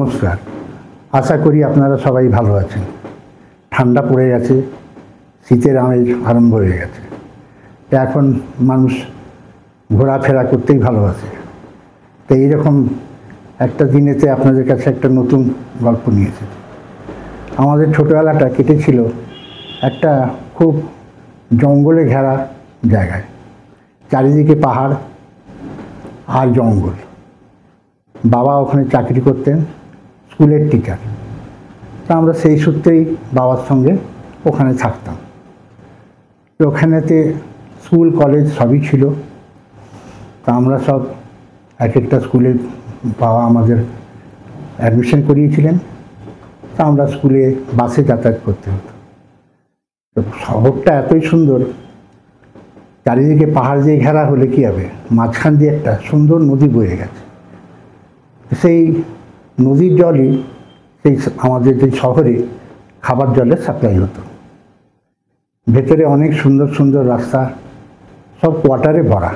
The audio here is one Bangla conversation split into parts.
নমস্কার। আশা করি আপনারা সবাই ভালো আছেন। ঠান্ডা পড়ে গেছে, শীতের আমেজ আরম্ভ হয়ে গেছে। এখন মানুষ ঘোরাফেরা করতেই ভালোবাসে। তো এইরকম একটা দিনেতে আপনাদের কাছে একটা নতুন গল্প নিয়েছে। আমাদের ছোটোবেলাটা কেটেছিল একটা খুব জঙ্গলে ঘেরা জায়গায়, চারিদিকে পাহাড় আর জঙ্গল। বাবা ওখানে চাকরি করতেন, স্কুলের টিচার। তা আমরা সেই সূত্রেই বাবার সঙ্গে ওখানে থাকতাম। তো ওখানেতে স্কুল কলেজ সবই ছিল। তা আমরা সব এক একটা স্কুলে বাবা আমাদের অ্যাডমিশন করিয়েছিলেন। তা আমরা স্কুলে বাসে যাতায়াত করতে হতো। তো শহরটা এতই সুন্দর, চারিদিকে পাহাড় দিয়ে ঘেরা হলে কী হবে, মাঝখান দিয়ে একটা সুন্দর নদী বয়ে গেছে। সেই নদীর জলই সেই আমাদের যে শহরে খাবার জলের সাপ্লাই হতো। ভেতরে অনেক সুন্দর সুন্দর রাস্তা, সব কোয়ার্টারে ভরা।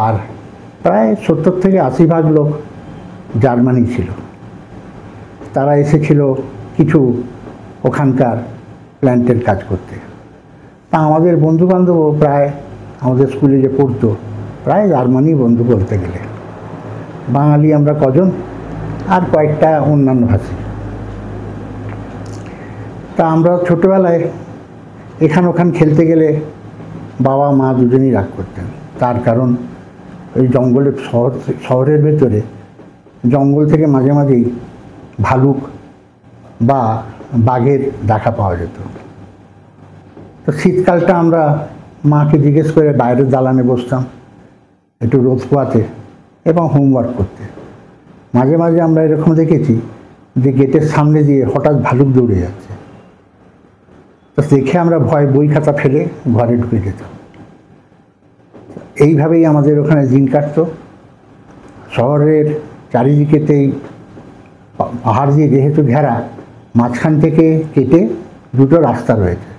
আর প্রায় 70 থেকে 80% লোক জার্মানি ছিল। তারা এসেছিল কিছু ওখানকার প্ল্যান্টের কাজ করতে। তা আমাদের বন্ধুবান্ধবও প্রায় আমাদের স্কুলে যে পড়তো প্রায় জার্মানি বন্ধু বলতে গেলে। বাঙালি আমরা কজন, আর কয়েকটা অন্যান্য ভাষী। তা আমরা ছোটোবেলায় এখান ওখান খেলতে গেলে বাবা মা দুজনেই রাগ করতেন। তার কারণ ওই জঙ্গলের শহরের ভেতরে জঙ্গল থেকে মাঝে মাঝেই ভালুক বা বাঘের দেখা পাওয়া যেত। তো শীতকালটা আমরা মাকে জিজ্ঞেস করে বাইরের দালানে বসতাম একটু রোদ পোয়াতে এবং হোমওয়ার্ক করতে। মাঝে মাঝে আমরা এরকম দেখেছি যে গেটের সামনে দিয়ে হঠাৎ ভালুক দৌড়ে যাচ্ছে। তো দেখে আমরা ভয় বই খাতা ফেলে ঘরে ঢুকে যেতাম। এইভাবেই আমাদের ওখানে দিন কাটতো। শহরের চারিদিকেতেই পাহাড় দিয়ে যেহেতু ঘেরা, মাঝখান থেকে কেটে দুটো রাস্তা রয়েছে।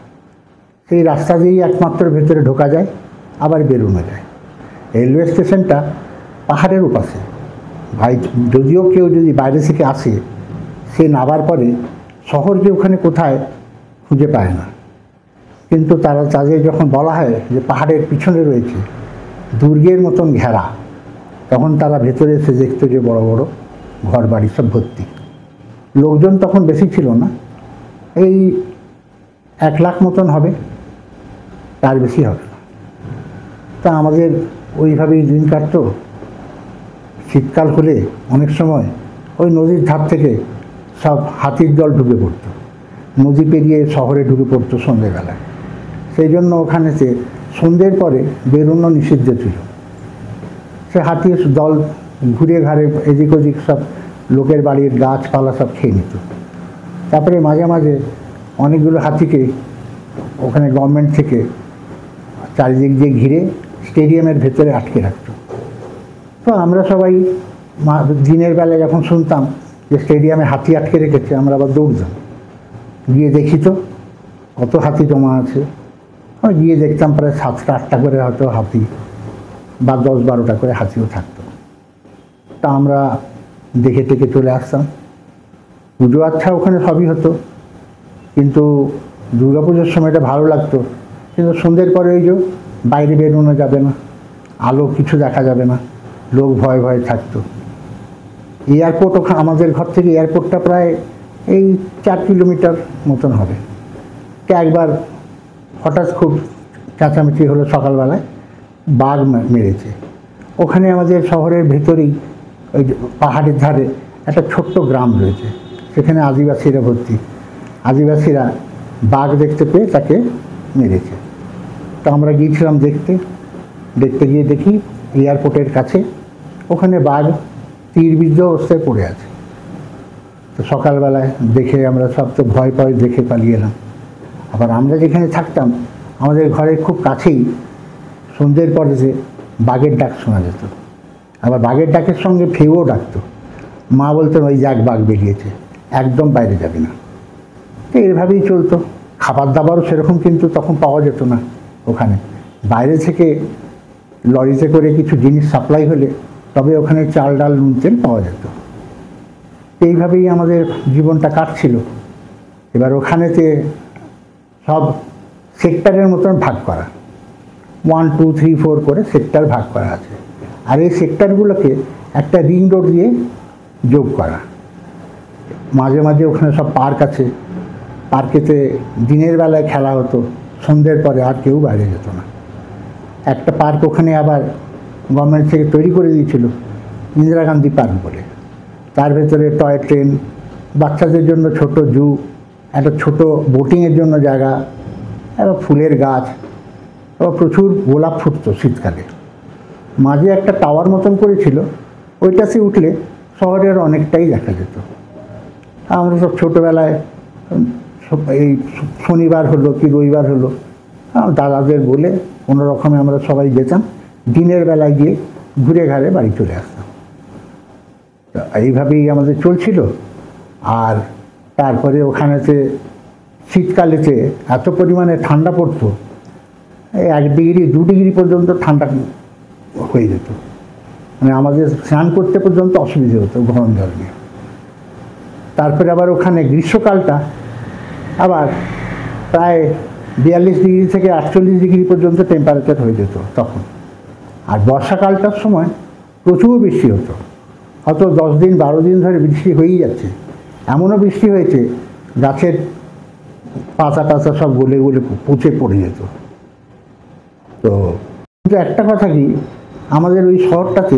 সেই রাস্তা দিয়েই একমাত্র ভেতরে ঢোকা যায়, আবার বেরোনো যায়। রেলওয়ে স্টেশনটা পাহাড়ের ওপাশে। যদিও কেউ যদি বাইরে থেকে আসে, সে নামার পরে শহর যে ওখানে কোথায় খুঁজে পায় না। কিন্তু তাদের যখন বলা হয় যে পাহাড়ের পিছনে রয়েছে দুর্গের মতন ঘেরা, তখন তারা ভেতরে এসে দেখতো যে বড় বড় ঘর বাড়ি সব ভর্তি। লোকজন তখন বেশি ছিল না, এই 1 লাখ মতন হবে, তার বেশি হবে না। তা আমাদের ওইভাবেই দিন কাটতো। শীতকাল হলে অনেক সময় ওই নদীর ধার থেকে সব হাতির দল ঢুকে পড়তো, নদী পেরিয়ে শহরে ঢুকে পড়তো সন্ধ্যেবেলায়। সেই জন্য ওখানেতে সন্ধ্যের পরে বেরোনো নিষিদ্ধ ছিল। সে হাতির দল ঘুরে ঘাড়ে এদিক ওদিক সব লোকের বাড়ির গাছপালা সব খেয়ে নিত। তারপরে মাঝে মাঝে অনেকগুলো হাতিকে ওখানে গভর্নমেন্ট থেকে চারিদিক দিয়ে ঘিরে স্টেডিয়ামের ভেতরে আটকে রাখত। তো আমরা সবাই দিনের বেলায় যখন শুনতাম যে স্টেডিয়ামে হাতি আটকে রেখেছে, আমরা আবার দৌড়তাম, গিয়ে দেখি তো কত হাতি জমা আছে। আমি গিয়ে দেখতাম প্রায় 7টা 8টা করে হয়তো হাতি, বা 10-12টা করে হাতিও থাকতো। তা আমরা দেখে টেকে চলে আসতাম। পুজো আচ্ছা ওখানে সবই হতো, কিন্তু দুর্গাপুজোর সময়টা ভালো লাগতো। কিন্তু সন্ধ্যের পরে ওই যে বাইরে বেরোনো যাবে না, আলো কিছু দেখা যাবে না, লোক ভয়ে ভয়ে থাকতো। এয়ারপোর্ট ওখানে আমাদের ঘর থেকে এয়ারপোর্টটা প্রায় এই 4 কিলোমিটার মতন হবে। তো একবার হঠাৎ খুব চেঁচামেচি হলো, সকালবেলায় বাঘ মেরেছে। ওখানে আমাদের শহরের ভেতরেই ওই পাহাড়ের ধারে একটা ছোট্ট গ্রাম রয়েছে, সেখানে আদিবাসীরা ভর্তি। আদিবাসীরা বাঘ দেখতে পেয়ে তাকে মেরেছে। তো আমরা গিয়েছিলাম দেখতে গিয়ে দেখি এয়ারপোর্টের কাছে ওখানে বাঘ তীরবিদ্ধ অবস্থায় পড়ে আছে। তো সকালবেলায় দেখে আমরা সব তো ভয় দেখে পালিয়ে এলাম। আবার আমরা যেখানে থাকতাম আমাদের ঘরের খুব কাছেই সন্ধ্যের পরে যে বাঘের ডাক শোনা যেত। আবার বাঘের ডাকের সঙ্গে ফেউও ডাকতো। মা বলতেন ওই যাক বাঘ বেরিয়েছে, একদম বাইরে যাবে না। তো এইভাবেই চলতো। খাবার দাবারও সেরকম কিন্তু তখন পাওয়া যেত না ওখানে। বাইরে থেকে লরিতে করে কিছু জিনিস সাপ্লাই হলে তবে ওখানে চাল ডাল নুন তেল পাওয়া যেত। এইভাবেই আমাদের জীবনটা কাটছিল। এবার ওখানেতে সব সেক্টরের মতন ভাগ করা, 1 2 3 4 করে সেক্টর ভাগ করা আছে। আর এই সেক্টরগুলোকে একটা রিং রোড দিয়ে যোগ করা। মাঝে মাঝে ওখানে সব পার্ক আছে, পার্কেতে দিনের বেলায় খেলা হতো, সন্ধ্যের পরে আর কেউ বাইরে যেত না। একটা পার্ক ওখানে আবার গভর্নমেন্ট থেকে তৈরি করে দিয়েছিল, ইন্দিরা গান্ধী পার্ক বলে। তার ভেতরে টয় ট্রেন, বাচ্চাদের জন্য ছোট জু, একটা ছোট বোটিংয়ের জন্য জায়গা, একটা ফুলের গাছ, আবার প্রচুর গোলাপ ফুটতো শীতকালে। মাঝে একটা টাওয়ার মতন করেছিল, ওইটাতে উঠলে শহরের অনেকটাই দেখা যেত। আমরা সব ছোটোবেলায় এই শনিবার হলো কি রবিবার হলো, দাদাদের বলে কোনো রকমে আমরা সবাই যেতাম, দিনের বেলায় গিয়ে ঘুরে ঘাড়ে বাড়ি চলে আসতাম। তো এইভাবেই আমাদের চলছিল। আর তারপরে ওখানেতে শীতকালেতে এত পরিমাণে ঠান্ডা পড়তো, 1 ডিগ্রি 2 ডিগ্রি পর্যন্ত ঠান্ডা হয়ে যেত। মানে আমাদের স্নান করতে পর্যন্ত অসুবিধে হতো গরম জল নিয়ে। তারপরে আবার ওখানে গ্রীষ্মকালটা আবার প্রায় 42 ডিগ্রি থেকে 48 ডিগ্রি পর্যন্ত টেম্পারেচার হয়ে যেত তখন। আর বর্ষাকালটার সময় প্রচুর বৃষ্টি হতো, হয়তো 10 দিন 12 দিন ধরে বৃষ্টি হয়েই যাচ্ছে। এমনও বৃষ্টি হয়েছে গাছের পাতা টাতা সব গলে গলে পচে পড়ে যেত। তো কিন্তু একটা কথা কি, আমাদের ওই শহরটাতে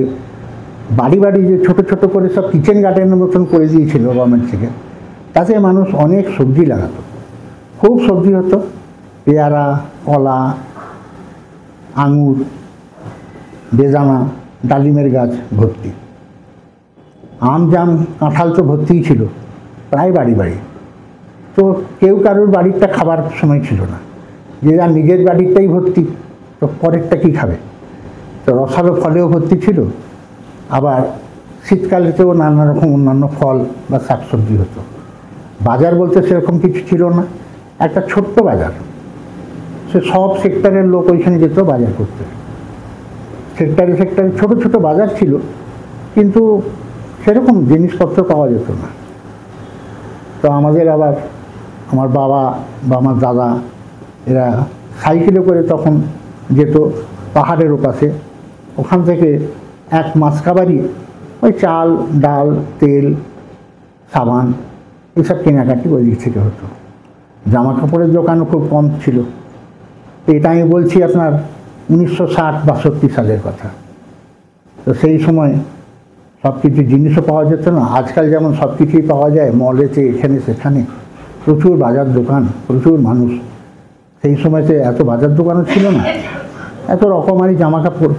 বাড়ি বাড়ি যে ছোট ছোট করে সব কিচেন গার্ডেনের মতন করে দিয়েছিল গভর্নমেন্ট থেকে, তাতে মানুষ অনেক সবজি লাগাতো, খুব সবজি হতো, পেয়ারা, কলা, আঙুর, বেদানা, ডালিমের গাছ ভর্তি, আম জাম কাঁঠাল তো ভর্তিই ছিল প্রায় বাড়ি বাড়ি। তো কেউ কারোর বাড়িরটা খাবার সময় ছিল না, যে যার নিজের বাড়িরটাই ভর্তি, তো পরেরটা কী খাবে। তো রসালো ফলেও ভর্তি ছিল, আবার শীতকালেতেও নানা রকম অন্যান্য ফল বা শাকসবজি হতো। বাজার বলতে সেরকম কিছু ছিল না, একটা ছোট্ট বাজার, সে সব সেক্টরের লোক ওইখানে যেত বাজার করতে। সেক্টরে সেক্টরে ছোট ছোট বাজার ছিল, কিন্তু সেরকম জিনিসপত্র পাওয়া যেত না। তো আমাদের আবার আমার বাবা বা আমার দাদা এরা সাইকেলে করে তখন যেত পাহাড়ের ওপাশে, ওখান থেকে এক মাসকাবারি ওই চাল ডাল তেল সাবান এসব কেনাকাটি ওই দিক থেকে হতো। জামা কাপড়ের দোকানও খুব কম ছিল। এটা আমি বলছি আপনার 1960-62 সালের কথা। তো সেই সময় সব কিছু জিনিসও পাওয়া যেত না, আজকাল যেমন সব কিছুই পাওয়া যায় মলেতে, এখানে সেখানে প্রচুর বাজার দোকান, প্রচুর মানুষ। সেই সময়তে এত বাজার দোকানও ছিল না, এত রকমারি জামা কাপড়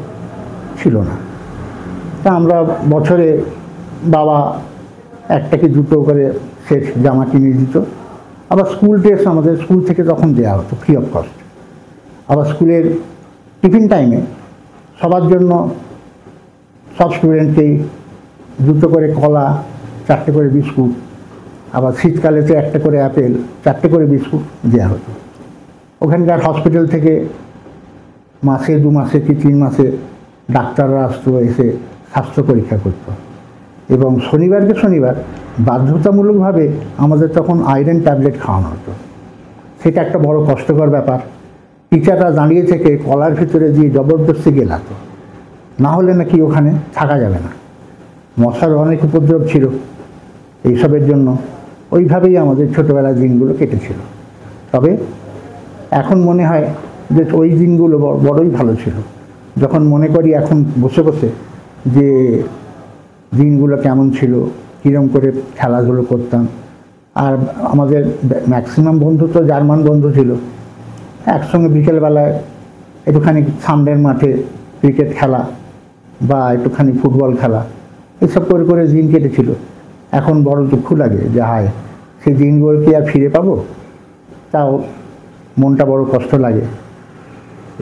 ছিল না। তা আমরা বছরে বাবা একটা কি দুটো করে সেট জামা কিনে দিত। আবার স্কুল ড্রেস আমাদের স্কুল থেকে তখন দেওয়া হতো ফ্রি অফ কস্ট। আবার স্কুলের টিফিন টাইমে সবার জন্য সব স্টুডেন্টকেই 2টো করে কলা, 4টে করে বিস্কুট, আবার শীতকালেতে 1টে করে অ্যাপেল, 4টে করে বিস্কুট দেওয়া হতো। ওখানকার হসপিটাল থেকে মাসে 2 মাসে কি 3 মাসে ডাক্তাররা আসতো, এসে স্বাস্থ্য পরীক্ষা করত। এবং শনিবারকে শনিবার বাধ্যতামূলকভাবে আমাদের তখন আয়রন ট্যাবলেট খাওয়ানো হতো। সেটা একটা বড় কষ্টকর ব্যাপার। টিচাররা দাঁড়িয়ে থেকে কলার ভিতরে দিয়ে জবরদস্তি গেলাতো, না হলে নাকি ওখানে থাকা যাবে না। মশার অনেক উপদ্রব ছিল এইসবের জন্য। ওইভাবেই আমাদের ছোটোবেলার দিনগুলো কেটেছিল। তবে এখন মনে হয় যে ওই দিনগুলো বড়ই ভালো ছিল। যখন মনে করি এখন বসে বসে যে দিনগুলো কেমন ছিল, কীরকম করে খেলাধুলো করতাম। আর আমাদের ম্যাক্সিমাম বন্ধু তো জার্মান বন্ধু ছিল, একসঙ্গে বিকেলবেলায় একটুখানি সামনের মাঠে ক্রিকেট খেলা বা একটুখানি ফুটবল খেলা, এসব করে করে দিন কেটেছিল। এখন বড় দুঃখ লাগে যে হায়, সেই দিনগুলো কি আর ফিরে পাবো, তাও মনটা বড় কষ্ট লাগে।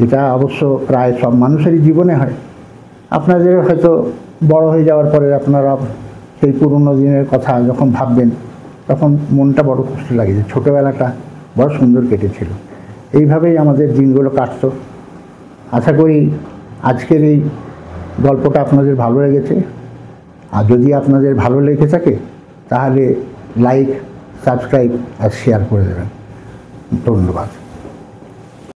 এটা অবশ্য প্রায় সব মানুষেরই জীবনে হয়। আপনাদের হয়তো বড় হয়ে যাওয়ার পরে আপনারা সেই পুরনো দিনের কথা যখন ভাববেন, তখন মনটা বড় কষ্ট লাগে যে ছোটোবেলাটা বড় সুন্দর কেটেছিল। এইভাবেই আমাদের দিনগুলো কাটত। আশা করি আজকের এই গল্পটা আপনাদের ভালো লেগেছে। আর যদি আপনাদের ভালো লেগে থাকে তাহলে লাইক, সাবস্ক্রাইব আর শেয়ার করে দেবেন। ধন্যবাদ।